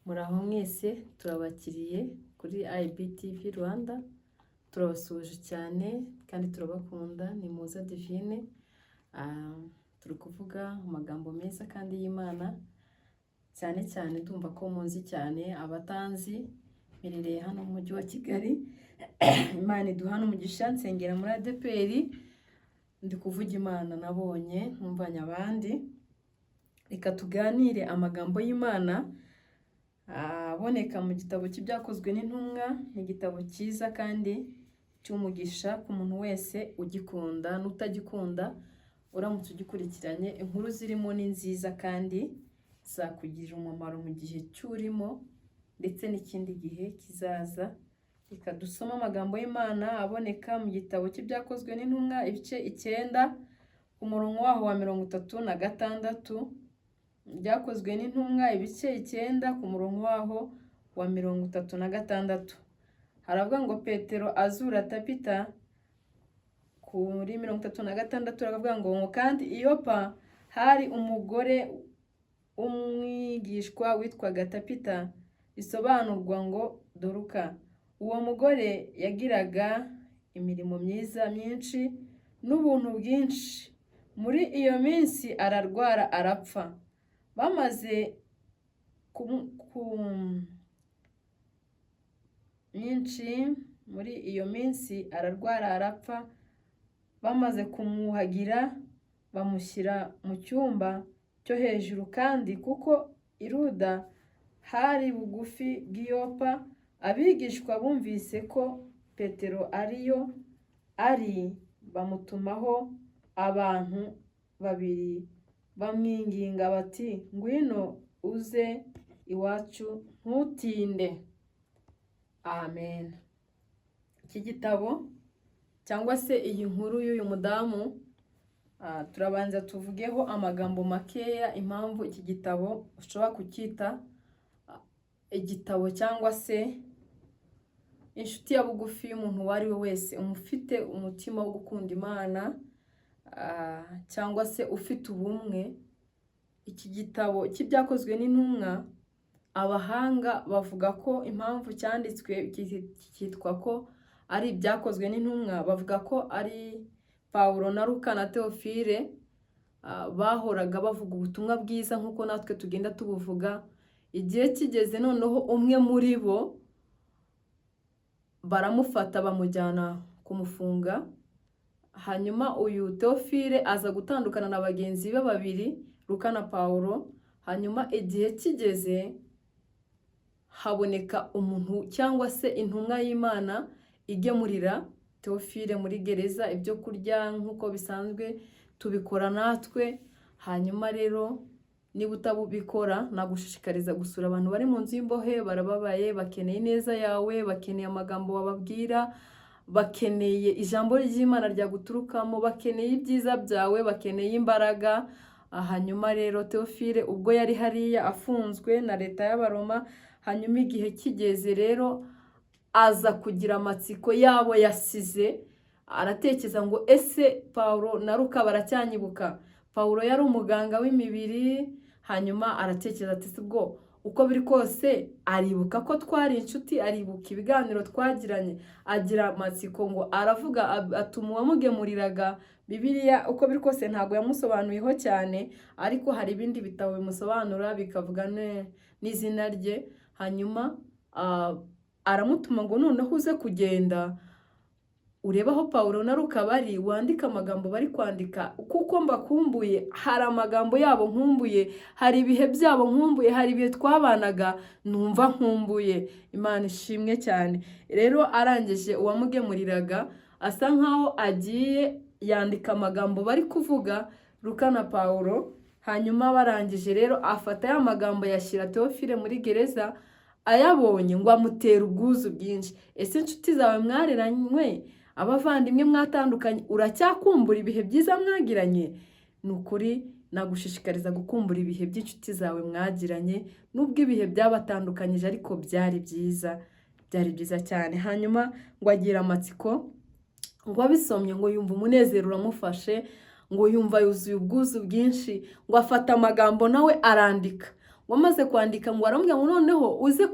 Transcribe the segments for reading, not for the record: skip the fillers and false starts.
Muraho mwese turabakiriye kuri IBTV Rwanda, turabasuhuje cyane kandi turabakunda. Ni Muza Divine. Turi kuvuga amagambo meza kandi y'Imana, cyane cyane ndumva ko munzi cyane. Abatanzi mirereye hano mu mujyi wa Kigali, Imana iduhana umugisha. Nsengera muri ADPR, ndi kuvuga Imana nabonye ntumvanye abandi. Reka tuganire amagambo y'Imana aboneka mu gitabo cy'ibyakozwe n'intumwa. Ni igitabo cyiza kandi cy'umugisha ku muntu wese ugikunda n'utagikunda. Uramutse ugikurikiranye, inkuru zirimo ni nziza kandi zakugirira umumaro mu gihe cy'urimo ndetse n'ikindi gihe kizaza. Reka dusome amagambo y'Imana aboneka mu gitabo cy'ibyakozwe n'intumwa, ibice 9 ku murongo waho wa 36. Byakozwe n'intumwa ibice 9 ku murongo waho wa 36. Haravuga ngo Petero azura Tabita. Kuri 36 haravuga ngo kandi Iyopa hari umugore umwigishwa witwaga Tabita, bisobanurwa ngo Doruka. Uwo mugore yagiraga imirimo myiza myinshi n'ubuntu bwinshi. Muri iyo minsi ararwara arapfa. Bamaze muri iyo minsi ararwara arapfa. Bamaze kumuhagira bamushyira mu cyumba cyo hejuru, kandi kuko iruda hari bugufi bw'Iyopa, abigishwa bumvise ko Petero ari bamutumaho abantu 2 bamwinginga bati, ngwino uze iwacu ntutinde. Amen. Iki gitabo cyangwa se iyi nkuru y'uyu mudamu, turabanza tuvugeho amagambo makeya impamvu iki gitabo ushobora kucyita igitabo cyangwa se inshuti ya bugufi y'umuntu uwo ari we wese umufite umutima wo gukunda Imana, cyangwa se ufite ubumwe. Iki gitabo cy'ibyakozwe n'intumwa, abahanga bavuga ko impamvu cyanditswe cyitwa ko ari ibyakozwe n'intumwa, bavuga ko ari Pawulo na Luka na Theophile bahoraga bavuga ubutumwa bwiza nk'uko natwe tugenda tubuvuga. Igihe kigeze noneho umwe muri bo baramufata bamujyana kumufunga. Hanyuma uyu Theophile aza gutandukana na bagenzi be 2, Luka na Pawulo. Hanyuma igihe kigeze haboneka umuntu cyangwa se intumwa y'Imana igemurira Theophile muri gereza ibyo kurya nk'uko bisanzwe tubikora natwe. Hanyuma rero niba utabikora, nagushishikariza gusura abantu bari mu nzu y'imbohe. Barababaye, bakeneye neza yawe, bakeneye amagambo wababwira, bakeneye ijambo ry'Imana ryaguturukamo, bakeneye ibyiza byawe, bakeneye imbaraga. Hanyuma rero Theophile ubwo yari hariya afunzwe na leta y'Abaroma, hanyuma igihe kigeze rero aza kugira amatsiko yabo yasize. Aratekereza ngo ese Pawulo na Luka baracyanyibuka? Pawulo yari umuganga w'imibiri. Hanyuma aratekereza ati ubwo uko biri kose aribuka ko twari inshuti, aribuka ibiganiro twagiranye. Agira amatsiko ngo aravuga, atuma uwamugemuriraga Bibiliya. Uko biri kose ntago yamusobanuyeho cyane, ariko hari ibindi bitabo bimusobanura bikavuga n'izina rye. Hanyuma aramutuma ngo noneho uze kugenda ureba aho Pawulo na Luka bari, wandika amagambo bari kwandika, kuko mbakumbuye. Hari amagambo yabo nkumbuye, hari ibihe byabo nkumbuye, hari ibihe twabanaga numva nkumbuye. Imana ishimwe cyane. Rero arangije uwamugemuriraga asa nkaho agiye yandika amagambo bari kuvuga Luka na Pawulo. Hanyuma barangije rero afata ya magambo yashyira Theophile muri gereza. Ayabonye ngo amutera ubwuzu bwinshi. Ese inshuti zawe mwareranywe, abavandimwe mwatandukanye, uracyakumbura ibihe byiza mwagiranye? Nukuri nagushishikariza gukumbura ibihe by'inshuti zawe mwagiranye, nubwo ibihe byabatandukanyije ariko byari byiza cyane. Hanyuma ngo agira amatsiko, ngo abisomye ngo yumva umunezero uramufashe, ngo yumva yuzuye ubwuzu bwinshi, ngo afata amagambo nawe arandika. ngo amaze kwandika ngo aramubwira ngo noneho uze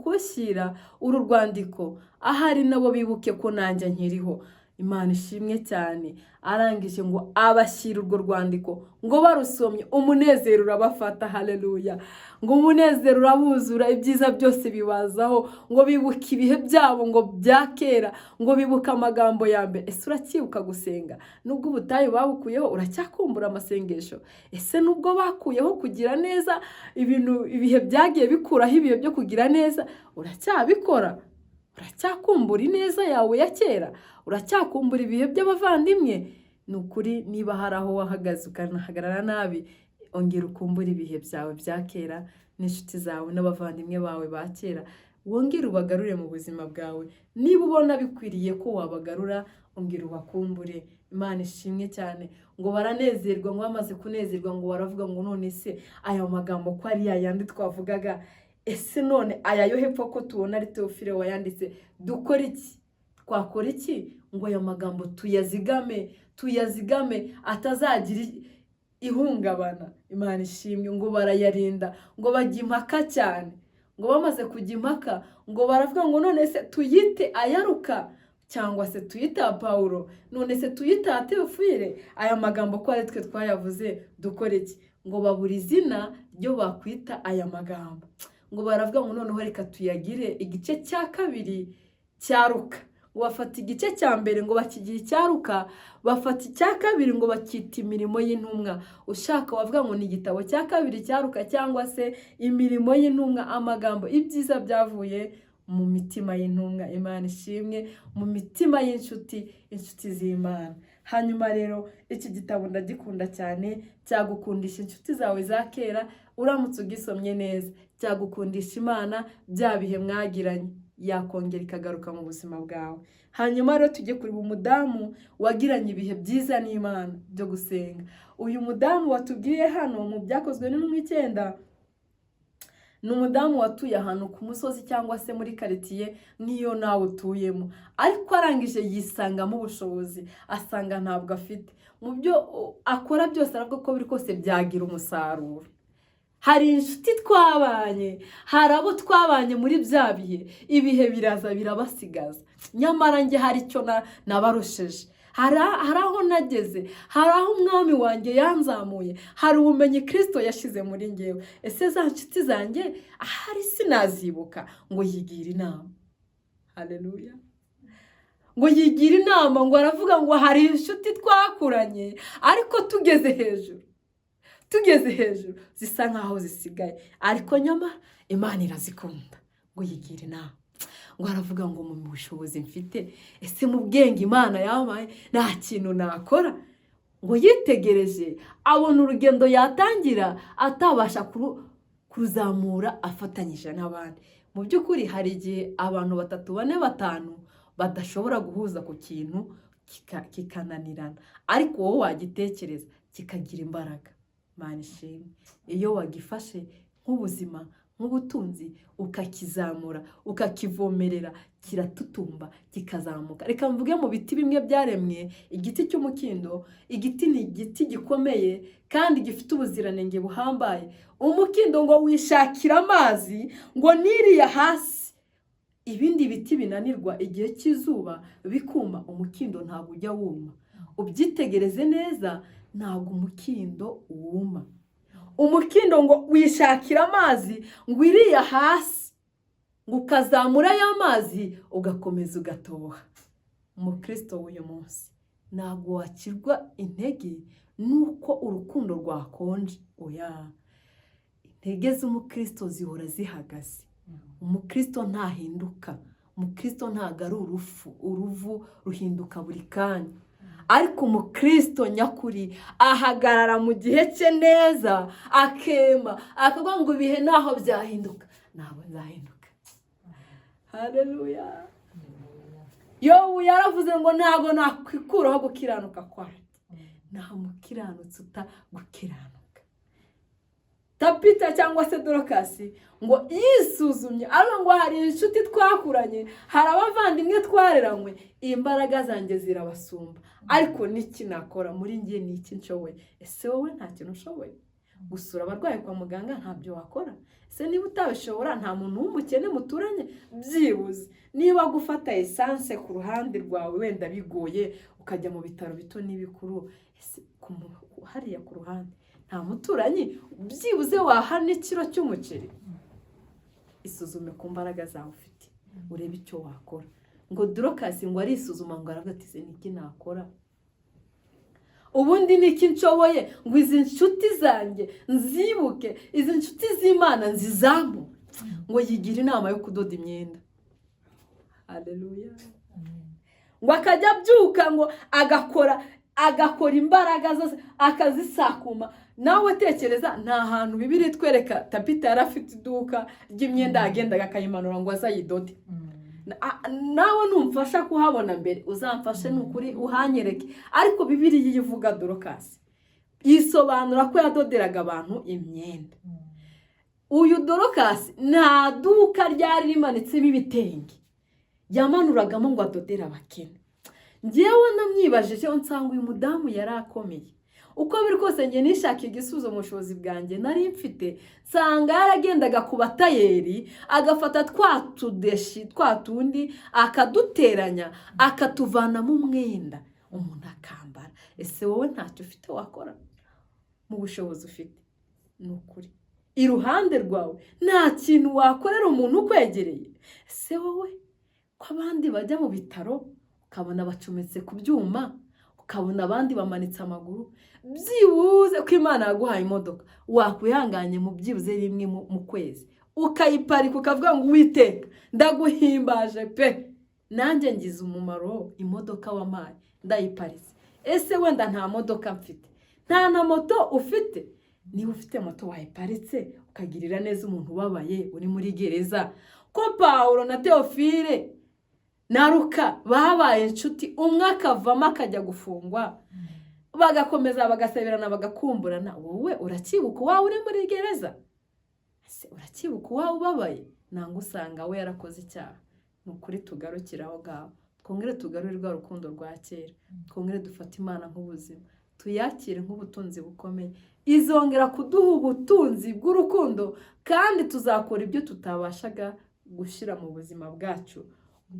gushyira uru rwandiko ahari nabo bibuke ko nanjye nkiriho. Imana ishimwe cyane. Arangije ngo abashyira urwo rwandiko, ngo barusomye umunezero urabafata. Haleluya. ngo umunezero urabuzura, ibyiza byose bibazaho, ngo bibuka ibihe byabo ngo bya kera, ngo bibuka amagambo ya mbere. Ese uracyibuka gusenga? Nubwo ubutayu babukuyeho uracyakumbura amasengesho? Ese nubwo bakuyeho kugira neza, ibihe byagiye bikuraho ibihe byo kugira neza, uracyabikora? Uracyakumbura ineza yawe ya kera? Uracyakumbura ibihe by'abavandimwe? Ni ukuri, niba hari aho wahagaze ukanahagarara nabi, ongera ukumbura ibihe byawe bya kera n'inshuti zawe n'abavandimwe bawe ba kera, wongere ubagarure mu buzima bwawe. Niba ubona bikwiriye ko wabagarura, ongera ubakumbure. Imana ishimwe cyane. Ngo baranezerwa, ngo bamaze kunezerwa ngo baravuga ngo none se aya magambo ko ari yayandi twavugaga, ese none aya yo hepfo ko tubona ari Theophile wayanditse, dukora iki? Twakora iki ngo aya magambo tuyazigame atazagira ihungabana? Imana ishimwe. Ngo barayarinda, ngo bajya impaka cyane. Ngo bamaze kujya impaka, ngo baravuga ngo none se tuyite ayaruka cyangwa se tuyita Paulo, none se tuyita Theophile? Aya magambo ko ari twe twayavuze, dukora iki? Ngo babura izina ryo bakwita aya magambo. Ngo baravuga ngo noneho reka tuyagire igice cya kabiri cya Luka. Ngo bafata igice cya mbere ngo bakigira icya Luka, bafata icya kabiri ngo bakita imirimo y'intumwa. Ushaka wavuga ngo ni igitabo cya kabiri cya Luka cyangwa se imirimo y'intumwa, amagambo ibyiza byavuye mu mitima y'intumwa. Imana ishimwe. Mu mitima inshuti z'Imana. Hanyuma rero iki gitabo ndagikunda cyane, cyagukundisha inshuti zawe za kera uramutse ugisomye neza, cyagukundisha Imana, bya bihe mwagiranye yakongera ikagaruka mu buzima bwawe. Hanyuma rero tujye kureba umudamu wagiranye ibihe byiza n'Imana byo gusenga. Uyu mudamu watubwiye hano mu Byakozwe n'Intumwa 9, ni umudamu watuye ahantu ku musozi cyangwa se muri quartier nk'iyo nawe utuyemo, ariko arangije yisangamo ubushobozi, asanga ntabwo afite. Mu byo akora byose aravuga ko biri kose byagira umusaruro. Hari inshuti twabanye, hari abo twabanye muri bya bihe, ibihe biraza birabasigaza. Nyamara njye hari icyo nabarusheje, hari aho nageze, hari aho umwami wanjye yanzamuye, hari ubumenyi Kristo yashize muri njyewe. Ese za nshuti zanjye ahari sinazibuka? Ngo yigira inama. Haleluya. Ngo yigira inama, ngo aravuga ngo hari inshuti twakuranye ariko tugeze hejuru zisa nkaho zisigaye, ariko nyamara Imana irazikunda. Ngo yigira inama, ngo aravuga ngo mu bushobozi mfite, ese mu bwenge Imana yampaye nta kintu nakora? Ngo yitegereje abona urugendo yatangira atabasha kuruzamura afatanyije n'abandi. Mu by'ukuri hari igihe abantu 3, 4, 5 badashobora guhuza ku kintu kikananirana, ariko wowe wagitekereza kikagira imbaraga. Imana ishimwe. Iyo wagifashe nk'ubuzima, nk'ubutunzi, ukakizamura, ukakivomerera, kiratutumba, kikazamuka. Reka mvuge mu biti bimwe byaremwe, igiti cy'umukindo. Igiti ni igiti gikomeye kandi gifite ubuziranenge buhambaye. Umukindo ngo wishakira amazi, ngo niriya hasi ibindi biti binanirwa igihe cy'izuba bikuma, umukindo ntabwo ujya wuma. Ubyitegereze neza, ntabwo umukindo wuma. Umukindo ngo wishakira amazi, ngo iriya hasi, ngo ukazamura ya mazi ugakomeza ugatoha. Umukristo w'uyu munsi ntabwo wakirwa intege nuko urukundo rwakonje. Oya, intege z'umukristo zihora zihagaze. Umukristo ntahinduka. Umukristo ntago ari uruvu ruhinduka buri kanya. Ariko umukristo nyakuri ahagarara mu gihe cye neza, akema, akavuga ngo ibihe naho byahinduka, ntabwo nzahinduka. Haleluya. Yobu yaravuze ngo ntabwo nakwikuraho gukiranuka kwanjye. Nta mukiranutsi utagukiranuka. Tabita cyangwa se Dorokasi ngo yisuzumye, ariko ngo hari inshuti twakuranye, hari abavandimwe twareranywe, imbaraga zanjye zirabasumba, ariko niki nakora muri njye, niki nshoboye? Ese wowe nta kintu ushoboye? gusura abarwayi kwa muganga ntabyo wakora. Se niba utabishobora nta muntu w'umukene muturanye byibuze niba gufata esanse ku ruhande rwawe wenda bigoye ukajya mu bitaro bito n'ibikuru, hariya ku ruhande nta muturanyi byibuze wahana ikiro cy'umuceri. Isuzume ku mbaraga zawe ufite urebe icyo wakora. Ngo Dorcas ngo arisuzuma ngo aravuga ati se niki nakora, ubundi niki nshoboye ngo izi nshuti zanjye nzibuke, izi nshuti z'Imana nzizamu, ngo yigira inama yo kudoda imyenda. Haleluya. Ngo akajya abyuka ngo agakora imbaraga zose akazisakuma. Nawe tekereza, nta hantu Bibiliya itwereka Tabita yari afite iduka ry'imyenda yagendaga akayimanura ngo azayidode. Nawe numfasha kuhabona mbere uzamfashe n'ukuri uhanyereke. Ariko Bibiliya ivuga Dorcas isobanura ko yadoderaga abantu imyenda. Uyu Dorcas nta duka ryari rimanitsemo ibitenge yamanuragamo ngo adodere abakene. Ngewe namwibajije nsanga uyu mudamu yari akomeye. Uko biri kose nge nishaka igisubizo mu bushobozi bwanjye nari mfite, nsanga yaragendaga ku batayeri agafata twatundi akaduteranya akatuvanamo umwenda umuntu akambara. Ese wowe ntacyo ufite wakora mu bushobozi ufite? Ni ukuri iruhande rwawe nta kintu wakorera umuntu ukwegereye? Ese wowe ko abandi bajya mu bitaro ukabona bacometse ku byuma, ukabona abandi bamanitse amaguru, byibuze ko Imana yaguhaye imodoka wakwihanganye mu byibuze rimwe mu kwezi ukayiparika ukavuga ngo Uwiteka ndaguhimbaje pe, nanjye ngize umumaro imodoka wampaye ndayiparitse. Ese wenda nta modoka mfite, nta na moto ufite? Niba ufite moto wayiparitse ukagirira neza umuntu ubabaye uri muri gereza. Ko Pawulo na Teofile na Luka babaye inshuti, umwe akavamo akajya gufungwa, bagakomeza bagasabirana bagakumburana. Wowe urakibuka wawe uri muri gereza? Ese urakibuka wawe ubabaye? Nanga usanga we yarakoze icyaha. Nukuri tugarukira aho ngaho, twongere tugarure rwa rukundo rwa kera, twongere dufate Imana nk'ubuzima, tuyakire nk'ubutunzi bukomeye. Izongera kuduha ubutunzi bw'urukundo, kandi tuzakora ibyo tutabashaga gushyira mu buzima bwacu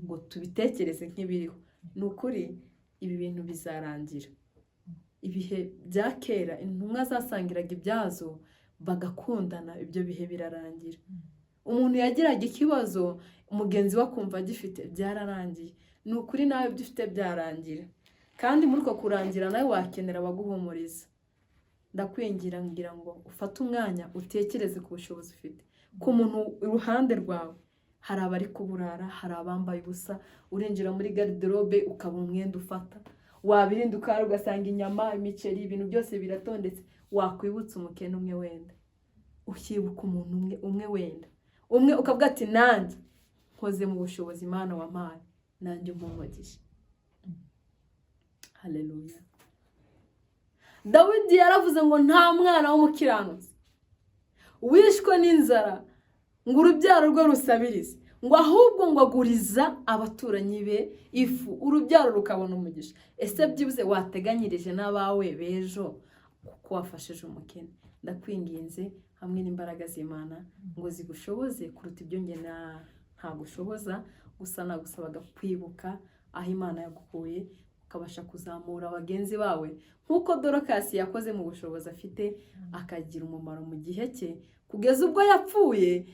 ngo tubitekereze nk'ibiriho. Nukuri ibi bintu bizarangira. Ibihe bya kera intumwa zasangiraga ibyazo bagakundana, ibyo bihe birarangira. Umuntu yagiraga ikibazo umugenzi we akumva agifite, byararangiye. Nukuri nawe ibyo ufite byarangira, kandi muri uko kurangira nawe wakenera abaguhumuriza. Ndakwingira ngira ngo ufate umwanya utekereze ku bushobozi ufite, ku muntu iruhande rwawe. Hari abari kuburara, hari abambaye ubusa, urinjira muri garderobe ukabona umwenda ufata, wabirinda ukara ugasanga inyama, imiceri, ibintu byose biratondetse. Wakwibutsa umukene umwe wenda, ukibuka umuntu umwe wenda, umwe ukavuga ati nanjye nkoze mu bushobozi Imana wampaye, nanjye umugisha. Haleluya. Dawidi yaravuze ngo nta mwana w'umukiranutsi wishwe n'inzara ngo urubyaro rwe rusabirize, ngo ahubwo ngo aguriza abaturanyi be ifu, urubyaro rukabona umugisha. Ese byibuze wateganyirije n'abawe bejo kuko wafashije umukene? Ndakwinginze hamwe n'imbaraga z'Imana ngo zigushoboze kuruta ibyo nge ntagushoboza. Gusa nagusabaga kwibuka aho Imana yagukuye, ukabasha kuzamura bagenzi bawe nkuko Dorcas yakoze mu bushobozi afite, akagira umumaro mu gihe cye kugeza ubwo yapfuye.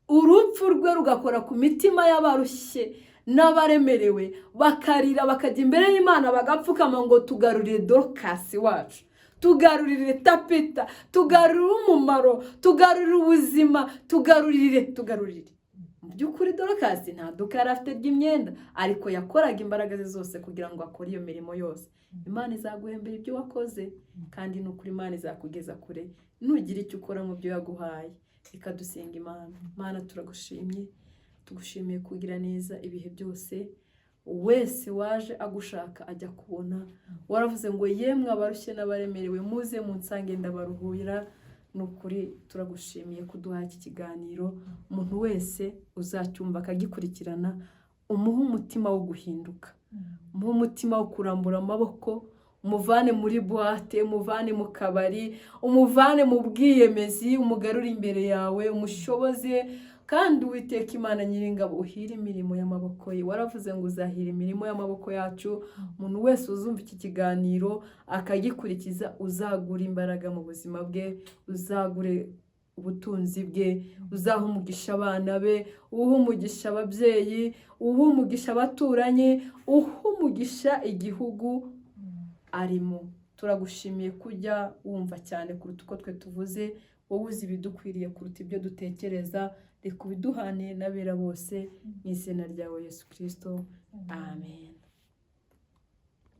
Urupfu rwe rugakora ku mitima y'abarushye n'abaremerewe, bakarira bakajya imbere y'Imana bagapfukama ngo tugarurire Dorcas wacu, tugarurire Tabita, tugarurire umumaro, tugarurire ubuzima, tugarurire. Mu by'ukuri Dorcas nta duka yari afite ry'imyenda, ariko yakoraga imbaraga ze zose kugira ngo akore iyo mirimo yose. Imana izaguhembera ibyo wakoze, kandi n'ukuri Imana izakugeza kure nugira icyo ukora mu byo yaguhaye. Reka dusenga Imana. Mana turagushimye, tugushimiye kugira neza ibihe byose. Wese waje agushaka ajya kubona, waravuze ngo yemwe abarushye n'abaremerewe muze munsange ndabaruhura. Nukuri turagushimiye kuduha iki kiganiro. Umuntu wese uzacyumva akagikurikirana, umuha umutima wo guhinduka, umuha umutima wo kurambura amaboko, umuvane muri buwate, umuvane mu kabari, umuvane mu bwiyemezi, umugarure imbere yawe, umushoboze. Kandi Uwiteka Imana Nyiringabo uhire imirimo y'amaboko ye. Waravuze ngo uzahira imirimo y'amaboko yacu. Umuntu wese uzumva iki kiganiro akagikurikiza, uzagura imbaraga mu buzima bwe, uzagure ubutunzi bwe, uzaha umugisha abana be, uha umugisha ababyeyi, uha umugisha abaturanyi, uha umugisha igihugu arimo. Turagushimiye kujya wumva cyane kuruta uko twe tuvuze, wowe uzi ibidukwiriye kuruta ibyo dutekereza. Reka ubiduhane n'abera bose, mu izina ryawe Yesu Kristo, amen.